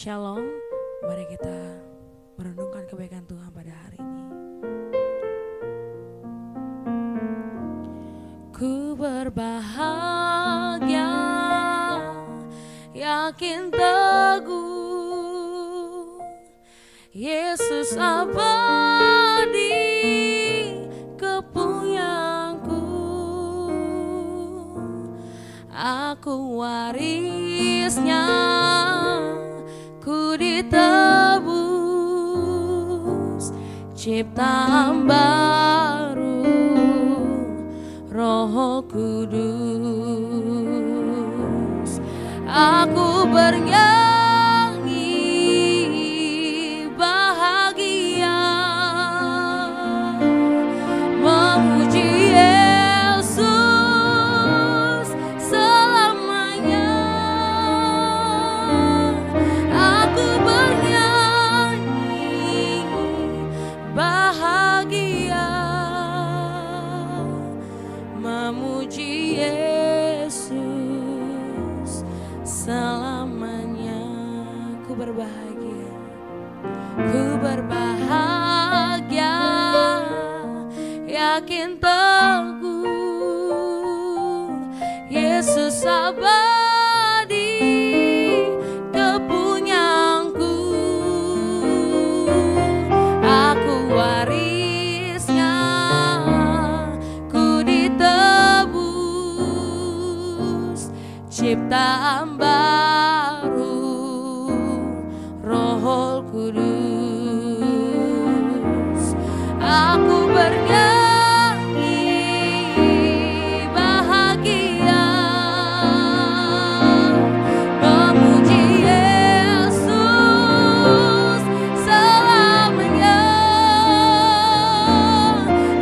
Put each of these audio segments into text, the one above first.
Shalom, mari kita merenungkan kebaikan Tuhan pada hari ini. Ku berbahagia, yakin teguh, Yesus abadi kepunyaku. Aku warisnya, ku ditebus, ciptaan baru, Roh Kudus. Aku bernyanyi bahagia, memuji Yesus selamanya. Aku bernyanyi bahagia, memuji Yesus selamanya. Ku berbahagia, ku berbahagia, yakin teguh, Yesus abadi kepunyaku. Aku warisnya, ku ditebus, ciptaan baru, Roh Kudus. Aku bernyanyi bahagia, memuji Yesus selamanya.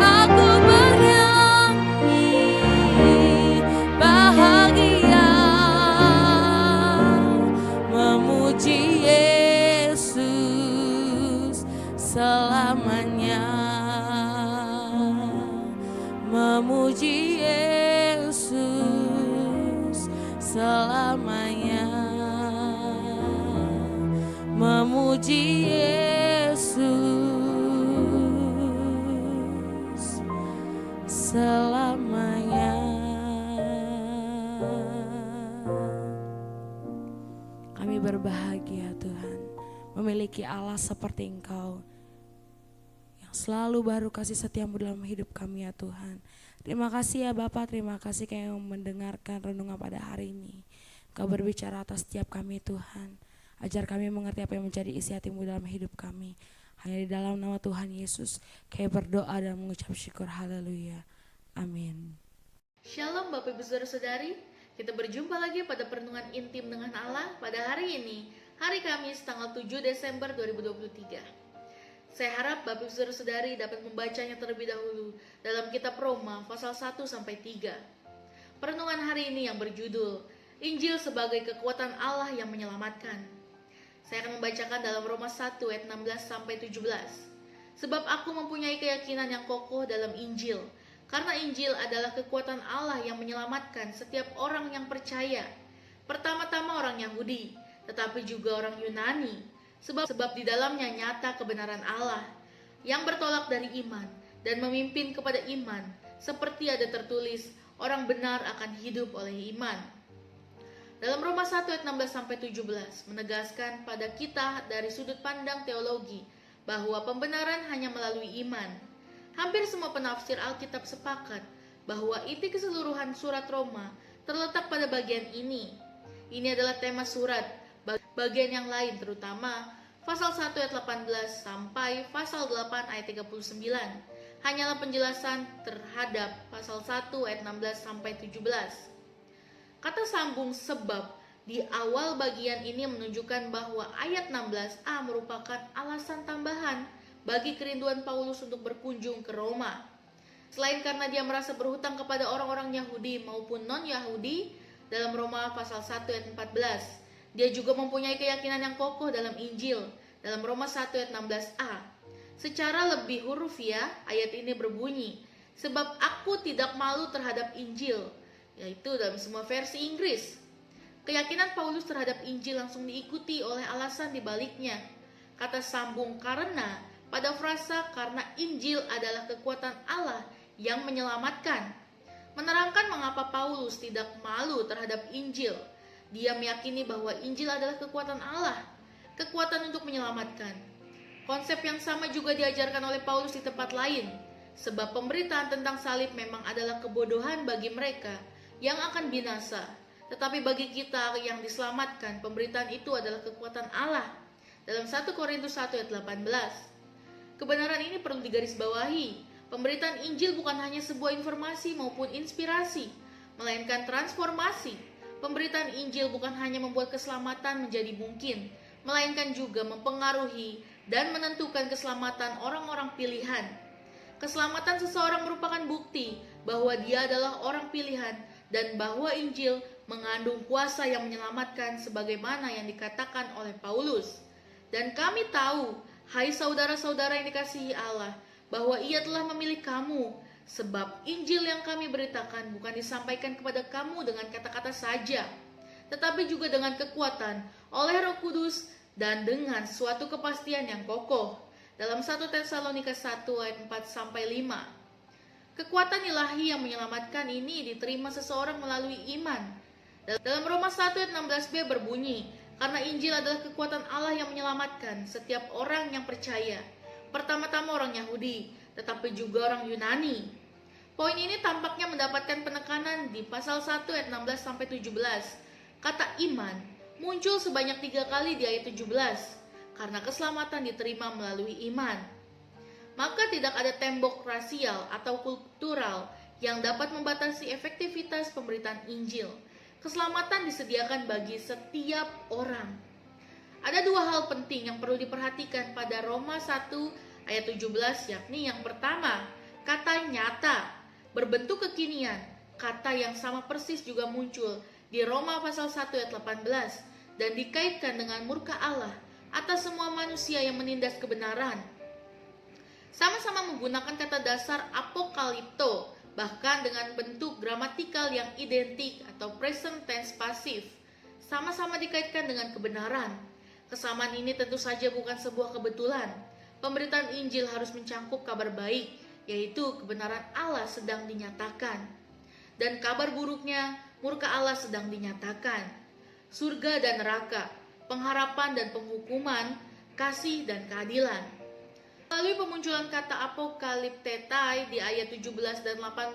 Aku bernyanyi bahagia, memuji Yesus selamanya, memuji Yesus selamanya, memuji Yesus selamanya. Kami berbahagia Tuhan memiliki Allah seperti Engkau yang selalu baru kasih setiamu dalam hidup kami ya Tuhan. Terima kasih ya Bapak, terima kasih Kau yang mendengarkan renungan pada hari ini. Kau berbicara atas setiap kami Tuhan. Ajar kami mengerti apa yang menjadi isi hatimu dalam hidup kami. Hanya di dalam nama Tuhan Yesus kami berdoa dan mengucap syukur, haleluya, amin. Shalom Bapak Ibu Saudara-saudari, kita berjumpa lagi pada perenungan intim dengan Allah pada hari ini, hari Kamis tanggal 7 Desember 2023. Saya harap Bapak Ibu Saudara-saudari dapat membacanya terlebih dahulu dalam kitab Roma pasal 1 sampai 3. Perenungan hari ini yang berjudul Injil sebagai kekuatan Allah yang menyelamatkan. Saya akan membacakan dalam Roma 1 ayat 16 sampai 17. Sebab aku mempunyai keyakinan yang kokoh dalam Injil, karena Injil adalah kekuatan Allah yang menyelamatkan setiap orang yang percaya. Pertama-tama orang Yahudi, tetapi juga orang Yunani. Sebab di dalamnya nyata kebenaran Allah yang bertolak dari iman dan memimpin kepada iman, seperti ada tertulis, orang benar akan hidup oleh iman. Dalam Roma 1 ayat 16 sampai 17 menegaskan pada kita dari sudut pandang teologi bahwa pembenaran hanya melalui iman. Hampir semua penafsir Alkitab sepakat bahwa inti keseluruhan surat Roma terletak pada bagian ini. Ini adalah tema surat. Bagian yang lain terutama pasal 1 ayat 18 sampai pasal 8 ayat 39 hanyalah penjelasan terhadap pasal 1 ayat 16 sampai 17. Kata sambung sebab di awal bagian ini menunjukkan bahwa ayat 16a merupakan alasan tambahan bagi kerinduan Paulus untuk berkunjung ke Roma. Selain karena dia merasa berhutang kepada orang-orang Yahudi maupun non-Yahudi dalam Roma pasal 1 ayat 14, dia juga mempunyai keyakinan yang kokoh dalam Injil dalam Roma 1 ayat 16a. Secara lebih hurufiah, ayat ini berbunyi, sebab aku tidak malu terhadap Injil, yaitu dalam semua versi Inggris. Keyakinan Paulus terhadap Injil langsung diikuti oleh alasan di baliknya. Kata sambung karena pada frasa karena Injil adalah kekuatan Allah yang menyelamatkan, menerangkan mengapa Paulus tidak malu terhadap Injil. Dia meyakini bahwa Injil adalah kekuatan Allah, kekuatan untuk menyelamatkan. Konsep yang sama juga diajarkan oleh Paulus di tempat lain, sebab pemberitaan tentang salib memang adalah kebodohan bagi mereka yang akan binasa. Tetapi bagi kita yang diselamatkan, pemberitaan itu adalah kekuatan Allah. Dalam 1 Korintus 1 ayat 18. Kebenaran ini perlu digarisbawahi. Pemberitaan Injil bukan hanya sebuah informasi maupun inspirasi, melainkan transformasi. Pemberitaan Injil bukan hanya membuat keselamatan menjadi mungkin, melainkan juga mempengaruhi dan menentukan keselamatan orang-orang pilihan. Keselamatan seseorang merupakan bukti bahwa dia adalah orang pilihan dan bahwa Injil mengandung kuasa yang menyelamatkan sebagaimana yang dikatakan oleh Paulus. Dan kami tahu, hai saudara-saudara yang dikasihi Allah, bahwa Ia telah memilih kamu, sebab Injil yang kami beritakan bukan disampaikan kepada kamu dengan kata-kata saja, tetapi juga dengan kekuatan oleh Roh Kudus dan dengan suatu kepastian yang kokoh. Dalam 1 Tesalonika 1 ayat 4-5. Kekuatan ilahi yang menyelamatkan ini diterima seseorang melalui iman. Dalam Roma 1 ayat 16b berbunyi, karena Injil adalah kekuatan Allah yang menyelamatkan setiap orang yang percaya. Pertama-tama orang Yahudi, tetapi juga orang Yunani. Poin ini tampaknya mendapatkan penekanan di pasal 1 ayat 16-17. Kata iman muncul sebanyak 3 kali di ayat 17, karena keselamatan diterima melalui iman. Maka tidak ada tembok rasial atau kultural yang dapat membatasi efektivitas pemberitaan Injil. Keselamatan disediakan bagi setiap orang. Ada 2 hal penting yang perlu diperhatikan pada Roma 1 ayat 17, yakni yang pertama, kata nyata, berbentuk kekinian. Kata yang sama persis juga muncul di Roma pasal 1 ayat 18 dan dikaitkan dengan murka Allah atas semua manusia yang menindas kebenaran. Sama-sama menggunakan kata dasar apokalipto, bahkan dengan bentuk gramatikal yang identik atau present tense pasif, sama-sama dikaitkan dengan kebenaran. Kesamaan ini tentu saja bukan sebuah kebetulan. Pemberitaan Injil harus mencangkup kabar baik, yaitu kebenaran Allah sedang dinyatakan. Dan kabar buruknya, murka Allah sedang dinyatakan. Surga dan neraka, pengharapan dan penghukuman, kasih dan keadilan. Melalui pemunculan kata apokaliptetai di ayat 17 dan 18,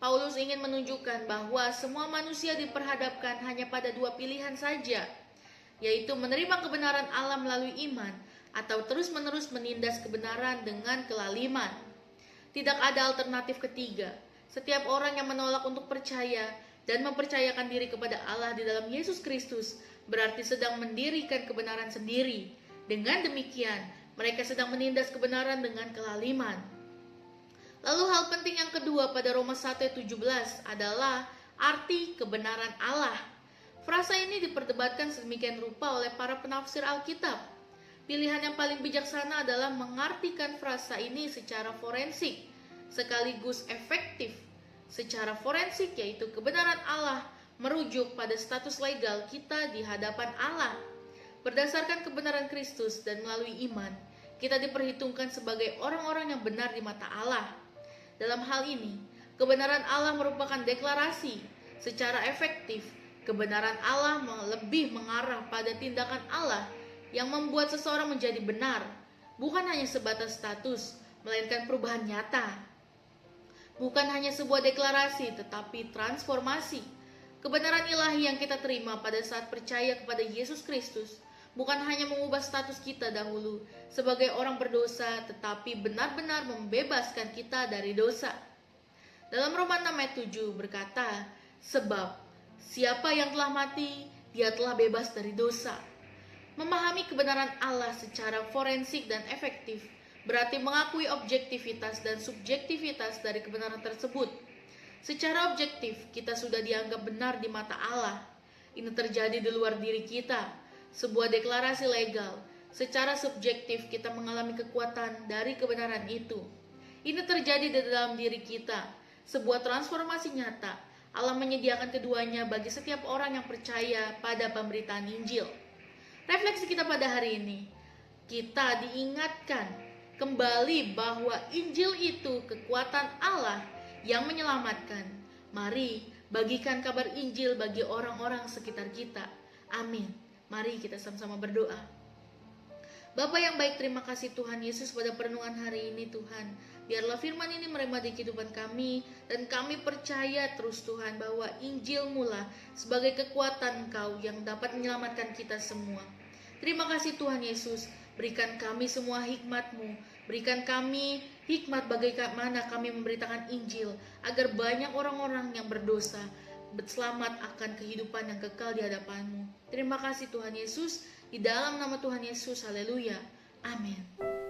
Paulus ingin menunjukkan bahwa semua manusia diperhadapkan hanya pada 2 pilihan saja, yaitu menerima kebenaran Allah melalui iman atau terus-menerus menindas kebenaran dengan kelaliman. Tidak ada alternatif ketiga. Setiap orang yang menolak untuk percaya dan mempercayakan diri kepada Allah di dalam Yesus Kristus berarti sedang mendirikan kebenaran sendiri. Dengan demikian, mereka sedang menindas kebenaran dengan kelaliman. Lalu hal penting yang kedua pada Roma 1:17 adalah arti kebenaran Allah. Frasa ini diperdebatkan sedemikian rupa oleh para penafsir Alkitab. Pilihan yang paling bijaksana adalah mengartikan frasa ini secara forensik, sekaligus efektif. Secara forensik yaitu kebenaran Allah merujuk pada status legal kita di hadapan Allah. Berdasarkan kebenaran Kristus dan melalui iman, kita diperhitungkan sebagai orang-orang yang benar di mata Allah. Dalam hal ini, kebenaran Allah merupakan deklarasi. Secara efektif, kebenaran Allah lebih mengarah pada tindakan Allah yang membuat seseorang menjadi benar, bukan hanya sebatas status, melainkan perubahan nyata. Bukan hanya sebuah deklarasi, tetapi transformasi. Kebenaran ilahi yang kita terima pada saat percaya kepada Yesus Kristus bukan hanya mengubah status kita dahulu sebagai orang berdosa, tetapi benar-benar membebaskan kita dari dosa. Dalam Roma 6 ayat 7 berkata, sebab siapa yang telah mati, dia telah bebas dari dosa. Memahami kebenaran Allah secara forensik dan efektif berarti mengakui objektivitas dan subjektivitas dari kebenaran tersebut. Secara objektif, kita sudah dianggap benar di mata Allah. Ini terjadi di luar diri kita. Sebuah deklarasi legal. Secara subjektif kita mengalami kekuatan dari kebenaran itu. Ini terjadi di dalam diri kita. Sebuah transformasi nyata. Allah menyediakan keduanya bagi setiap orang yang percaya pada pemberitaan Injil. Refleksi kita pada hari ini, kita diingatkan kembali bahwa Injil itu kekuatan Allah yang menyelamatkan. Mari bagikan kabar Injil bagi orang-orang sekitar kita. Amin. Mari kita sama-sama berdoa. Bapa yang baik, terima kasih Tuhan Yesus pada perenungan hari ini Tuhan. Biarlah firman ini merema di kehidupan kami, dan kami percaya terus Tuhan bahwa Injil-Mu lah sebagai kekuatan Engkau yang dapat menyelamatkan kita semua. Terima kasih Tuhan Yesus, berikan kami semua hikmat-Mu, berikan kami hikmat bagaimana kami memberitakan Injil, agar banyak orang-orang yang berdosa selamat akan kehidupan yang kekal di hadapan-Mu. Terima kasih Tuhan Yesus, di dalam nama Tuhan Yesus, haleluya, amin.